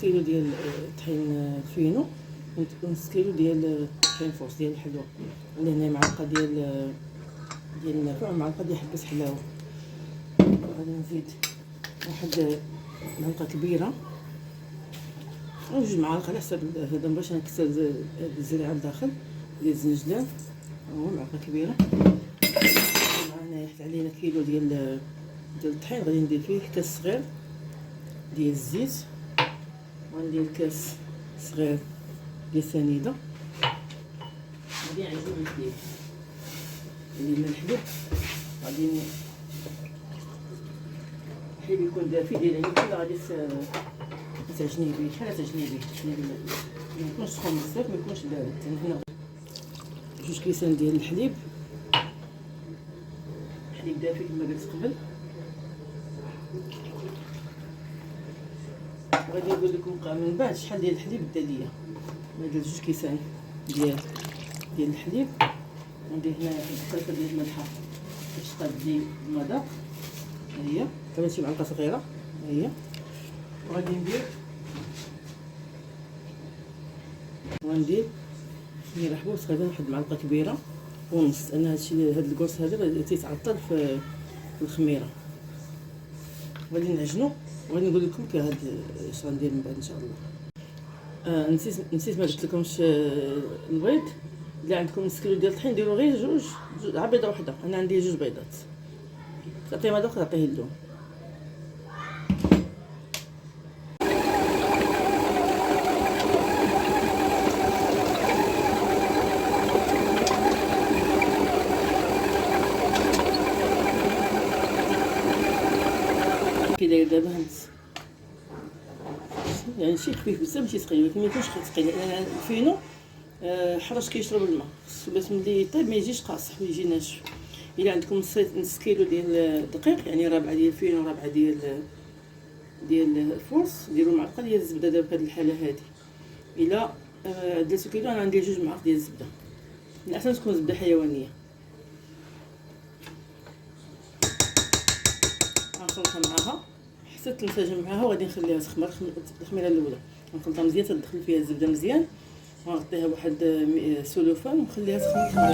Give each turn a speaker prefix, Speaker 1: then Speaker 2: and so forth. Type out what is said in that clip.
Speaker 1: كيلو ديال طحين فينو ونص كيلو ديال طحين فورس ديال الحلوى. عندي هنا معلقه ديال النافع ومعلقه ديال حبه حلاوه. غادي نزيد واحد معلقه كبيره او جوج معالق على حسب هذا باش نكسر الزريعه لداخل ديال الزنجلان. هو معلقه كبيره. معنا حتى علينا كيلو ديال الطحين. غادي ندير فيه كاس صغير ديال الزيت، وندير كاس صغير ديال سنيده. غادي نعجن الحليب من الحليب. غادي الحليب يكون دافي ديال كل غادي تعجنيه به بحال تعجنيه به، ما يكونش سخون بزاف ما يكونش بارد. هنا جوج كيسان ديال الحليب دافي كما قلت قبل. غادي نقول لكم من بعد شحال ديال الحليب دا ليا. ندير جوج كيسان ديال الحليب. وندير هنا بخاطه ديال الملحه باش تقاد لي المذاق. ها هي كمان شي معلقه صغيره. ها هي. وغادي ندير ملح بوس. غادي واحد معلقه كبيره ونص. انا هادشي هاد الكورس هذا تيتعطل في الخميره. غادي نعجنو وغادي نقول لكم هاد اش غندير من بعد ان شاء الله. نسيت ما قلت لكمش البيض. الا عندكم نص كيلو ديال الطحين ديروا غير جوج على بيضه وحده. انا عندي جوج بيضات. تعطيه مذاق تعطيه اللون. كي داير دابا هانت يعني شي خفيف بزاف ماشي ثقيل، ولكن ما يكونش ثقيل لان الفينو حرش كيشرب الماء. خصو باش ملي يطيب ما يجيش قاصح ويجي ناشف. الا عندكم نص كيلو ديال الدقيق يعني ربعه ديال الفينو وربعه ديال الفورس، ديروا معلقه ديال الزبده. دابا في هذه الحاله هذه الا درتو كيلو انا غندير جوج معالق ديال الزبده. الاحسن تكون زبده حيوانيه. غنخلطها معاها حتى تنسجم معاها وغادي نخليها تخمر التخميره الاولى. غنخلطها مزيان تدخل فيها الزبده مزيان ونغطيها بواحد سلوفان ونخليها تخمر.